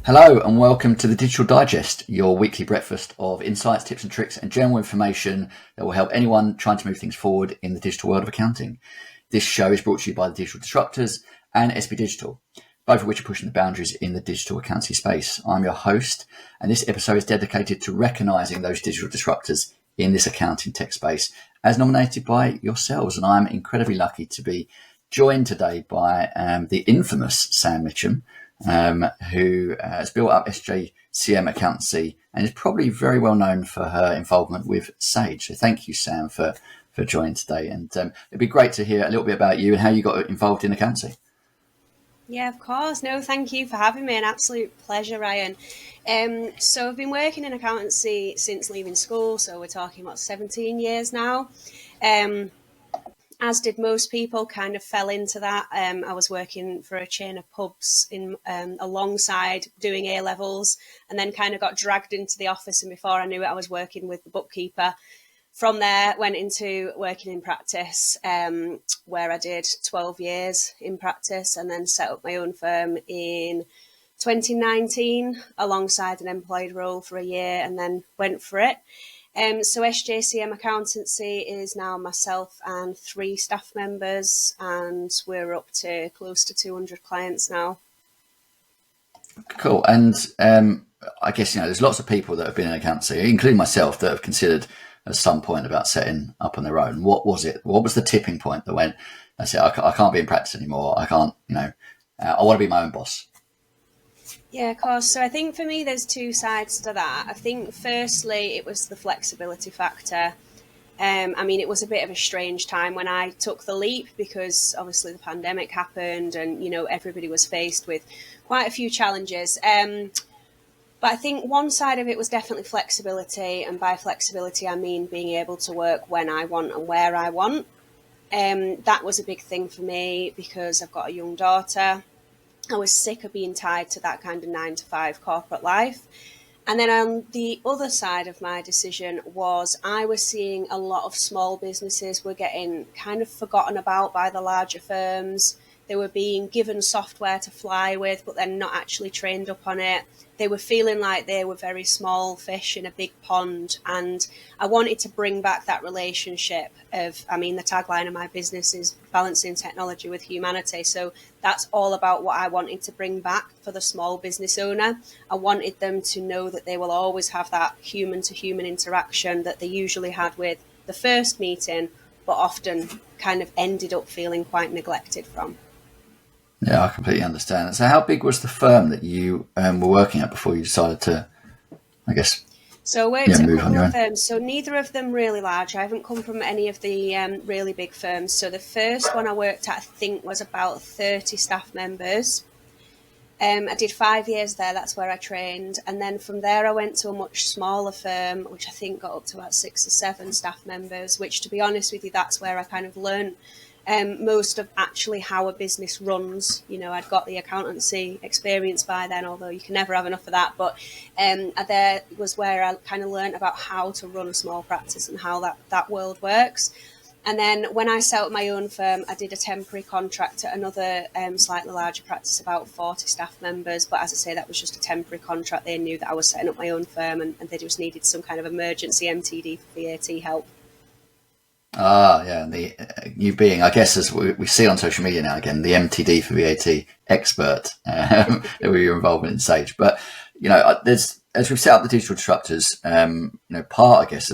Hello and welcome to the Digital Digest, your weekly breakfast of insights, tips and tricks and general information that will help anyone trying to move things forward in the digital world of accounting. This show is brought to you by the Digital Disruptors and SB Digital, both of which are pushing the boundaries in the digital accounting space. I'm your host, and this episode is dedicated to recognising those digital disruptors in this accounting tech space as nominated by yourselves. And I'm incredibly lucky to be joined today by the infamous Sam Mitcham, who has built up SJCM Accountancy and is probably very well known for her involvement with Sage. So thank you, Sam, for joining today. And it'd be great to hear a little bit about you and how you got involved in accountancy. Yeah, of course. No, thank you for having me. An absolute pleasure, Ryan. So I've been working in accountancy since leaving school. So we're talking about 17 years now. As did most people, kind of fell into that. I was working for a chain of pubs in alongside doing A-levels, and then kind of got dragged into the office. And before I knew it, I was working with the bookkeeper. From there, went into working in practice, where I did 12 years in practice, and then set up my own firm in 2019 alongside an employed role for a year, and then went for it. So SJCM Accountancy is now myself and 3 staff members, and we're up to close to 200 clients now. Cool. And I guess, there's lots of people that have been in accountancy, including myself, that have considered at some point about setting up on their own. What was it? What was the tipping point that went, I said, I can't be in practice anymore. I can't, I want to be my own boss. Yeah, of course. So I think for me, there's 2 sides to that. I think firstly, it was the flexibility factor. It was a bit of a strange time when I took the leap because obviously the pandemic happened and, everybody was faced with quite a few challenges. But I think one side of it was definitely flexibility. And by flexibility, I mean being able to work when I want and where I want. That was a big thing for me because I've got a young daughter. I was sick of being tied to that kind of 9-to-5 corporate life. And then on the other side of my decision was I was seeing a lot of small businesses were getting kind of forgotten about by the larger firms. They were being given software to fly with, but then not actually trained up on it. They were feeling like they were very small fish in a big pond. And I wanted to bring back that relationship of, the tagline of my business is balancing technology with humanity. So that's all about what I wanted to bring back for the small business owner. I wanted them to know that they will always have that human to human interaction that they usually had with the first meeting, but often kind of ended up feeling quite neglected from. Yeah, I completely understand. So how big was the firm that you were working at before you decided to, I guess, So I worked at a couple of firms, so neither of them really large. I haven't come from any of the really big firms. So the first one I worked at, I think, was about 30 staff members. I did 5 years there. That's where I trained. And then from there, I went to a much smaller firm, which I think got up to about 6 or 7 staff members, which, to be honest with you, that's where I kind of learned most of actually how a business runs. I'd got the accountancy experience by then, although you can never have enough of that. But there was where I kind of learned about how to run a small practice and how that world works. And then when I set up my own firm, I did a temporary contract at another slightly larger practice, about 40 staff members. But as I say, that was just a temporary contract. They knew that I was setting up my own firm and they just needed some kind of emergency MTD for VAT help. Yeah, the you being, I guess, as we see on social media now, again, the MTD for VAT expert with your involvement in Sage. But there's, as we've set up the digital disruptors, part, I guess,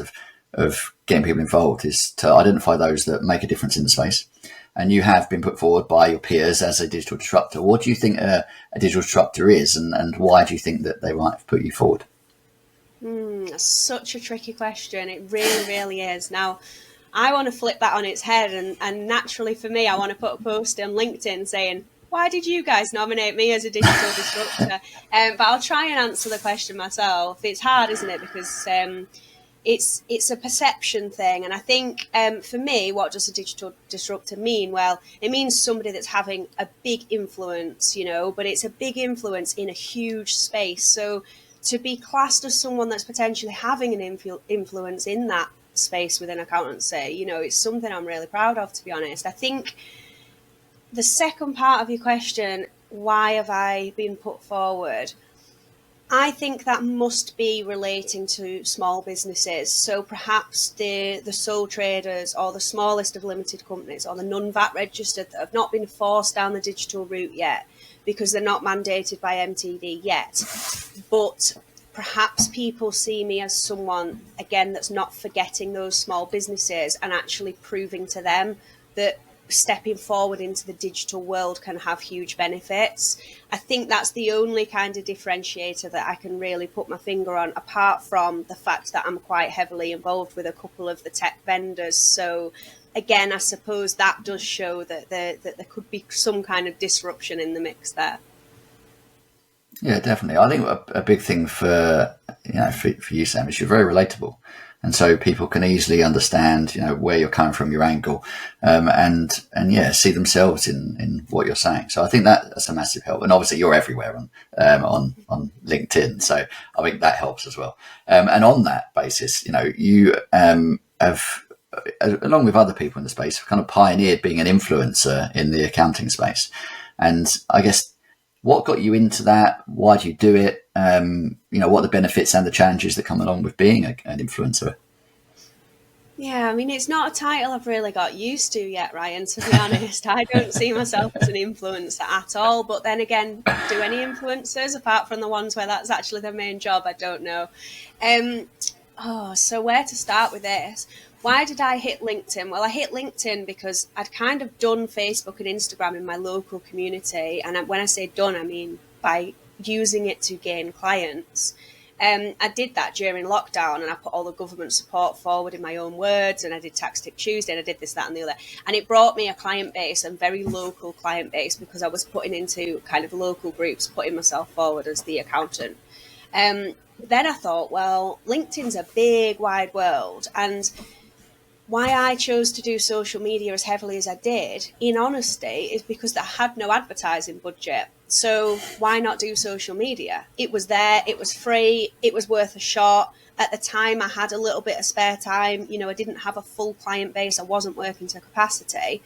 of getting people involved is to identify those that make a difference in the space. And you have been put forward by your peers as a digital disruptor. What do you think a digital disruptor is, and why do you think that they might have put you forward? That's such a tricky question. It really, really is. Now, I want to flip that on its head, and naturally for me, I want to put a post on LinkedIn saying, why did you guys nominate me as a digital disruptor? But I'll try and answer the question myself. It's hard, isn't it? Because it's a perception thing. And I think for me, what does a digital disruptor mean? Well, it means somebody that's having a big influence, but it's a big influence in a huge space. So to be classed as someone that's potentially having an influence in that space within accountancy, it's something I'm really proud of, to be honest. I think the second part of your question, why have I been put forward? I think that must be relating to small businesses. So perhaps the sole traders or the smallest of limited companies or the non-VAT registered that have not been forced down the digital route yet because they're not mandated by MTD yet. But perhaps people see me as someone, again, that's not forgetting those small businesses and actually proving to them that stepping forward into the digital world can have huge benefits. I think that's the only kind of differentiator that I can really put my finger on, apart from the fact that I'm quite heavily involved with a couple of the tech vendors. So again, I suppose that does show that there could be some kind of disruption in the mix there. Yeah, definitely. I think a big thing for for you, Sam, is you're very relatable, and so people can easily understand where you're coming from, your angle, and yeah, see themselves in what you're saying. So I think that's a massive help. And obviously, you're everywhere on LinkedIn, so I think that helps as well. And on that basis, you have, along with other people in the space, kind of pioneered being an influencer in the accounting space, and I guess, what got you into that? Why do you do it? What are the benefits and the challenges that come along with being an influencer? Yeah, I mean, it's not a title I've really got used to yet, Ryan, to be honest. I don't see myself as an influencer at all. But then again, do any influencers, apart from the ones where that's actually their main job? I don't know. So where to start with this? Why did I hit LinkedIn? Well, I hit LinkedIn because I'd kind of done Facebook and Instagram in my local community. And when I say done, I mean by using it to gain clients. I did that during lockdown, and I put all the government support forward in my own words, and I did Tax Tip Tuesday, and I did this, that, and the other. And it brought me a client base, a very local client base, because I was putting into kind of local groups, putting myself forward as the accountant. Then I thought, well, LinkedIn's a big, wide world, and why I chose to do social media as heavily as I did, in honesty, is because I had no advertising budget. So why not do social media? It was there, it was free, it was worth a shot. At the time, I had a little bit of spare time. I didn't have a full client base. I wasn't working to capacity.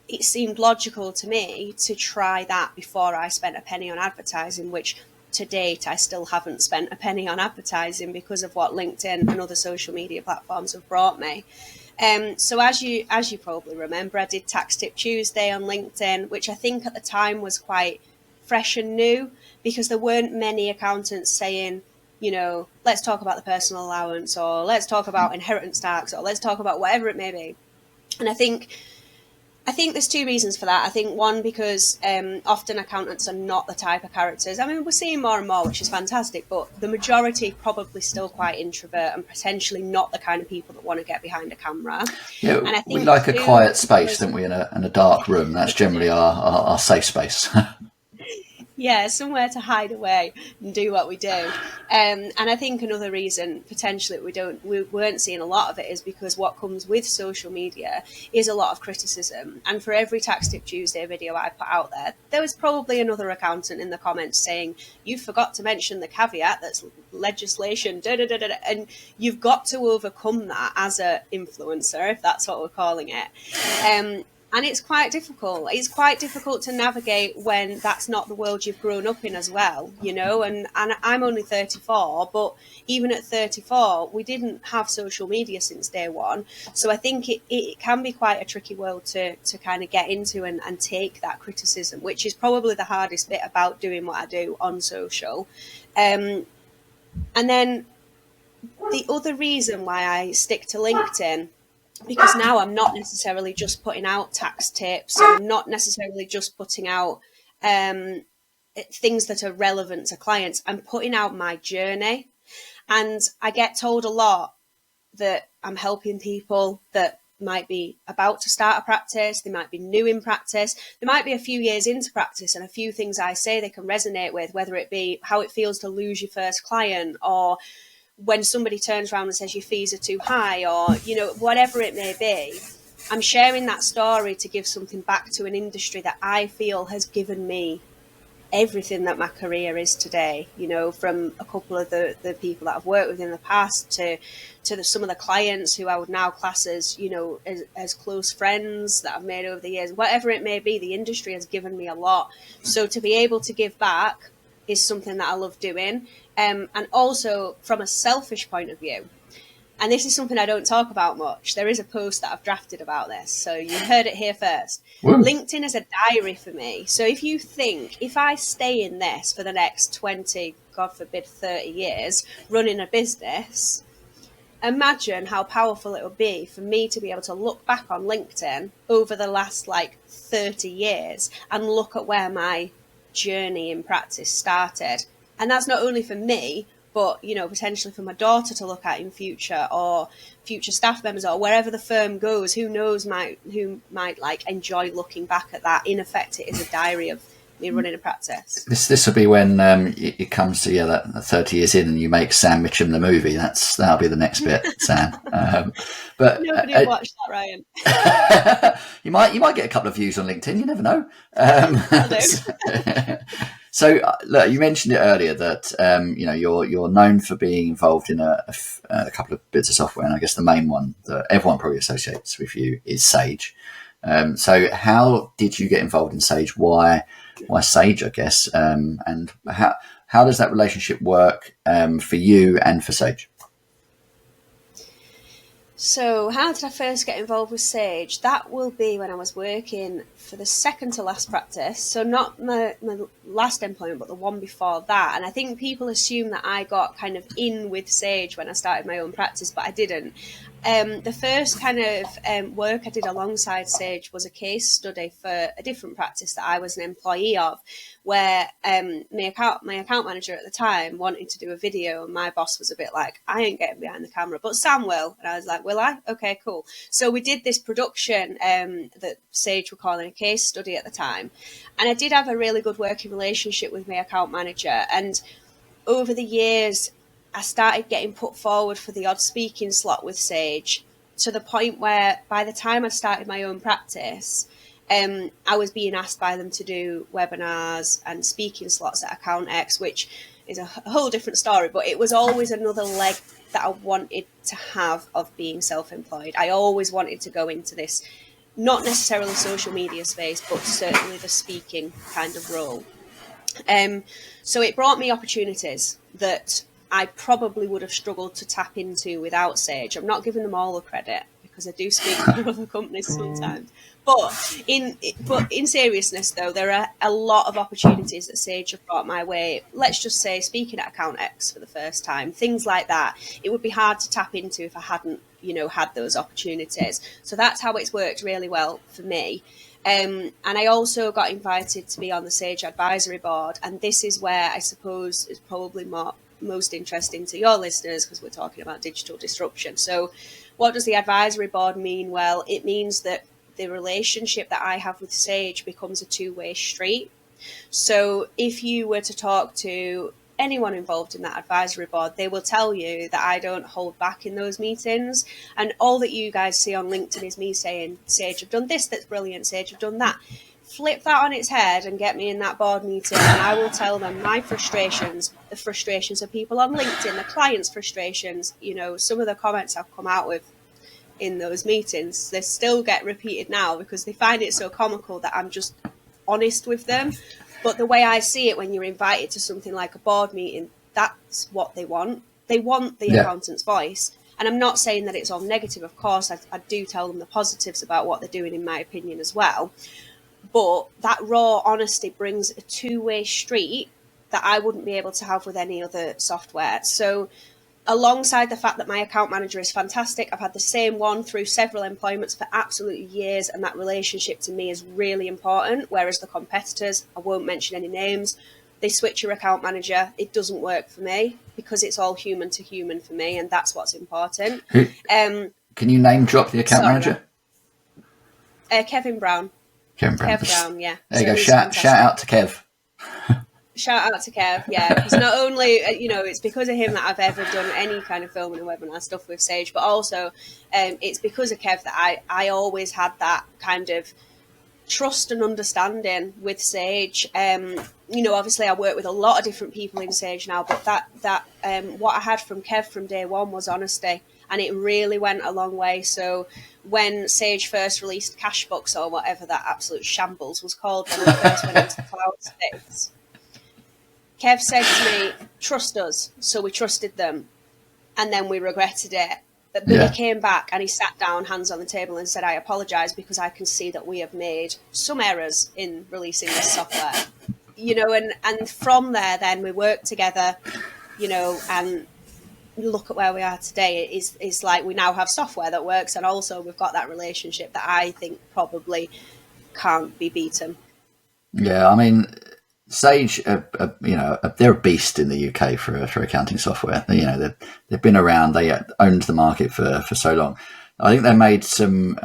It seemed logical to me to try that before I spent a penny on advertising, which to date, I still haven't spent a penny on advertising because of what LinkedIn and other social media platforms have brought me. So as you probably remember, I did Tax Tip Tuesday on LinkedIn, which I think at the time was quite fresh and new, because there weren't many accountants saying, let's talk about the personal allowance, or let's talk about inheritance tax, or let's talk about whatever it may be. And I think there's two reasons for that. I think one, because often accountants are not the type of characters. I mean, we're seeing more and more, which is fantastic, but the majority probably still quite introvert and potentially not the kind of people that want to get behind a camera. Yeah, and I think we like a quiet space, don't we, in a dark room? That's generally our safe space. Yeah, somewhere to hide away and do what we do. And I think another reason potentially we weren't seeing a lot of it is because what comes with social media is a lot of criticism. And for every Tax Tip Tuesday video I put out there was probably another accountant in the comments saying, you forgot to mention the caveat that's legislation, and you've got to overcome that as an influencer, if that's what we're calling it. And it's quite difficult. It's quite difficult to navigate when that's not the world you've grown up in as well, and I'm only 34, but even at 34, we didn't have social media since day one. So I think it can be quite a tricky world to kind of get into and take that criticism, which is probably the hardest bit about doing what I do on social. And then the other reason why I stick to LinkedIn, because now I'm not necessarily just putting out tax tips, I'm not necessarily just putting out things that are relevant to clients. I'm putting out my journey, and I get told a lot that I'm helping people that might be about to start a practice, they might be new in practice, they might be a few years into practice, and a few things I say they can resonate with, whether it be how it feels to lose your first client, or when somebody turns around and says your fees are too high, or, whatever it may be. I'm sharing that story to give something back to an industry that I feel has given me everything that my career is today, from a couple of the people that I've worked with in the past to some of the clients who I would now class as, as close friends that I've made over the years. Whatever it may be, the industry has given me a lot. So to be able to give back is something that I love doing. And also from a selfish point of view, and this is something I don't talk about much, there is a post that I've drafted about this, so you heard it here first. Woo. LinkedIn is a diary for me. So if you think, if I stay in this for the next 20, God forbid, 30 years, running a business, imagine how powerful it would be for me to be able to look back on LinkedIn over the last 30 years and look at where my journey in practice started. And that's not only for me, but potentially for my daughter to look at in future, or future staff members, or wherever the firm goes, who knows, who might enjoy looking back at that. In effect, it is a diary of me running a practice. This will be when it comes to that 30 years in and you make Sam Mitcham the movie. That'll be the next bit, Sam. But nobody will watch that, Ryan. you might get a couple of views on LinkedIn. You never know. So look, you mentioned it earlier that you're known for being involved in a couple of bits of software, and I guess the main one that everyone probably associates with you is Sage. So how did you get involved in Sage? Why Sage, I guess, and how does that relationship work for you and for Sage? So how did I first get involved with Sage? That will be when I was working for the second to last practice. So not my last employment, but the one before that. And I think people assume that I got kind of in with Sage when I started my own practice, but I didn't. The first kind of work I did alongside Sage was a case study for a different practice that I was an employee of, where my account manager at the time wanted to do a video, and my boss was a bit like, I ain't getting behind the camera, but Sam will. And I was like, will I? Okay, cool. So we did this production that Sage were calling a case study at the time. And I did have a really good working relationship with my account manager. And over the years, I started getting put forward for the odd speaking slot with Sage, to the point where by the time I started my own practice, I was being asked by them to do webinars and speaking slots at AccountX, which is a whole different story, but it was always another leg that I wanted to have of being self-employed. I always wanted to go into this, not necessarily social media space, but certainly the speaking kind of role. So it brought me opportunities that I probably would have struggled to tap into without Sage. I'm not giving them all the credit, because I do speak for other companies sometimes. But in seriousness, though, there are a lot of opportunities that Sage have brought my way. Let's just say speaking at AccountX for the first time, things like that. It would be hard to tap into if I hadn't, had those opportunities. So that's how it's worked really well for me. And I also got invited to be on the Sage advisory board, and this is where I suppose is probably most interesting to your listeners, because we're talking about digital disruption. So what does the advisory board mean? Well, it means that the relationship that I have with Sage becomes a two-way street. So if you were to talk to anyone involved in that advisory board, they will tell you that I don't hold back in those meetings. And all that you guys see on LinkedIn is me saying, Sage, I've done this, that's brilliant, Sage, I've done that. Flip that on its head and get me in that board meeting, and I will tell them my frustrations, the frustrations of people on LinkedIn, the clients' frustrations. Some of the comments I've come out with in those meetings, they still get repeated now because they find it so comical that I'm just honest with them. But the way I see it, when you're invited to something like a board meeting, that's what they want. They want the accountant's voice. And I'm not saying that it's all negative, of course. I do tell them the positives about what they're doing, in my opinion, as well. But that raw honesty brings a two-way street that I wouldn't be able to have with any other software. So alongside the fact that my account manager is fantastic, I've had the same one through several employments for absolutely years, and that relationship to me is really important. Whereas the competitors, I won't mention any names, they switch your account manager. It doesn't work for me, because it's all human to human for me, and that's what's important. Can you name drop the account manager? Kevin Brown. Kev Brown, yeah. There you go. Shout out to Kev. Shout out to Kev, yeah. Because not only, it's because of him that I've ever done any kind of filming and webinar stuff with Sage, but also it's because of Kev that I always had that kind of trust and understanding with Sage. Obviously I work with a lot of different people in Sage now, but that what I had from Kev from day one was honesty, and it really went a long way. So when Sage first released Cashbox, or whatever that absolute shambles was called, when we first went into the cloud space, Kev said to me, trust us. So we trusted them. And then we regretted it. But he came back and he sat down, hands on the table, and said, I apologise because I can see that we have made some errors in releasing this software. You know, and from there, then we worked together, you know, and look at where we are today. It's like we now have software that works, and also we've got that relationship that I think probably can't be beaten. Yeah, I mean, Sage, you know, they're a beast in the UK for accounting software. You know, they've been around. They owned the market for so long. I think they made some,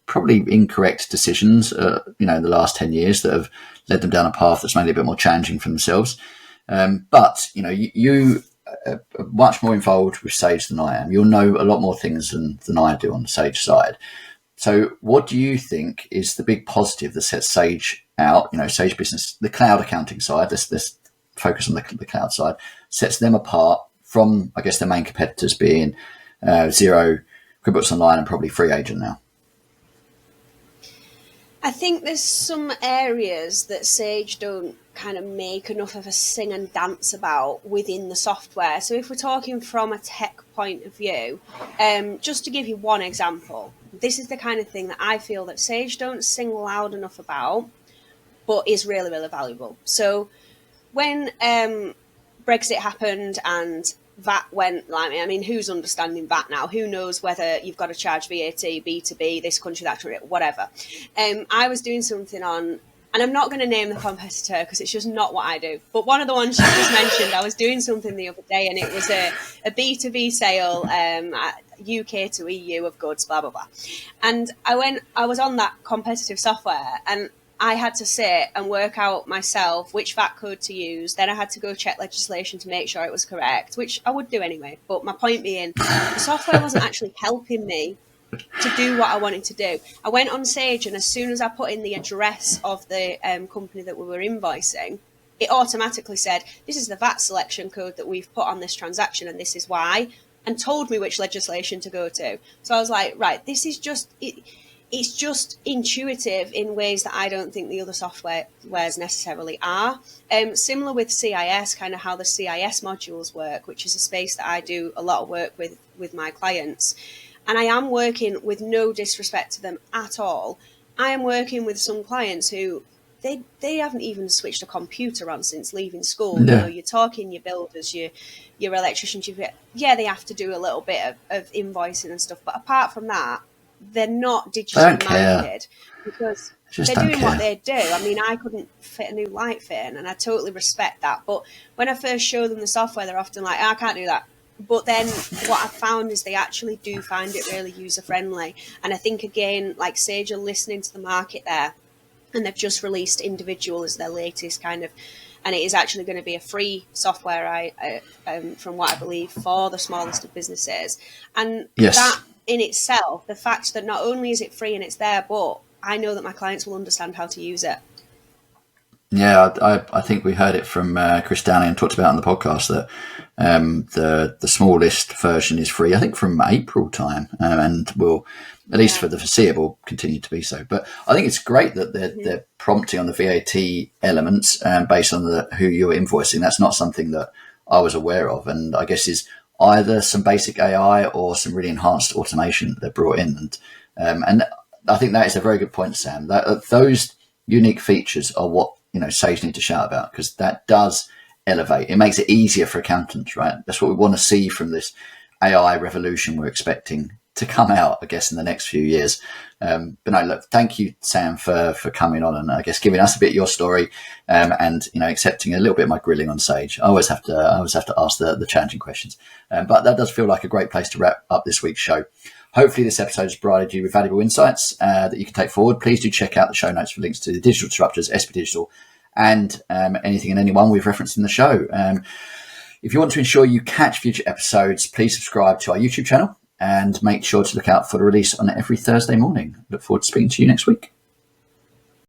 probably incorrect decisions. You know, in the last 10 years that have led them down a path that's made it a bit more challenging for themselves. But you know, you are much more involved with Sage than I am. You'll know a lot more things than I do on the Sage side. So what do you think is the big positive that sets Sage out, you know, Sage Business, the cloud accounting side, let's focus on the cloud side, sets them apart from, I guess, the main competitors being Xero, QuickBooks Online, and probably Free Agent now? I think there's some areas that Sage don't kind of make enough of a sing and dance about within the software. So if we're talking from a tech point of view, just to give you one example, this is the kind of thing that I feel that Sage don't sing loud enough about, but is really, really valuable. So when Brexit happened and VAT went like, I mean, who's understanding VAT now? Who knows whether you've got to charge VAT, B2B, this country, that country, whatever. I was doing something on, and I'm not going to name the competitor because it's just not what I do, but one of the ones you just mentioned, I was doing something the other day, and it was a B2B sale, UK to EU of goods, blah, blah, blah. And I was on that competitive software, and I had to sit and work out myself which VAT code to use. Then I had to go check legislation to make sure it was correct, which I would do anyway. But my point being, the software wasn't actually helping me to do what I wanted to do. I went on Sage, and as soon as I put in the address of the company that we were invoicing, it automatically said, this is the VAT selection code that we've put on this transaction, and this is why, and told me which legislation to go to. So I was like, right, this is just... It's just intuitive in ways that I don't think the other softwares necessarily are. Similar with CIS, kind of how the CIS modules work, which is a space that I do a lot of work with my clients. And I am working, with no disrespect to them at all, I am working with some clients who they haven't even switched a computer on since leaving school. Yeah. You know, you're talking your builders, your electricians, they have to do a little bit of invoicing and stuff. But apart from that, they're not digitally minded because they're doing what they do. I mean, I couldn't fit a new light fit in, and I totally respect that. But when I first show them the software, they're often like, I can't do that. But then what I've found is they actually do find it really user-friendly. And I think, again, like Sage are listening to the market there, and they've just released Individual as their latest kind of, and it is actually going to be a free software, from what I believe, for the smallest of businesses. And that in itself, the fact that not only is it free and it's there, but I know that my clients will understand how to use it. Yeah, I think we heard it from Chris Downey and talked about on the podcast that the smallest version is free, I think from April time, and will, at least for the foreseeable, continue to be so. But I think it's great that they're prompting on the VAT elements based on who you're invoicing. That's not something that I was aware of, and I guess is either some basic AI or some really enhanced automation that they brought in. And I think that is a very good point, Sam. That those unique features are what, you know, Sage need to shout about, because that does elevate. It makes it easier for accountants, right? That's what we want to see from this AI revolution we're expecting to come out, I guess, in the next few years. But no, look, thank you, Sam, for coming on and I guess giving us a bit of your story, and, you know, accepting a little bit of my grilling on Sage. I always have to ask the challenging questions. But that does feel like a great place to wrap up this week's show. Hopefully this episode has provided you with valuable insights that you can take forward. Please do check out the show notes for links to the Digital Disruptors, SP Digital, and anything and anyone we've referenced in the show. If you want to ensure you catch future episodes, please subscribe to our YouTube channel and make sure to look out for the release on every Thursday morning. Look forward to speaking to you next week.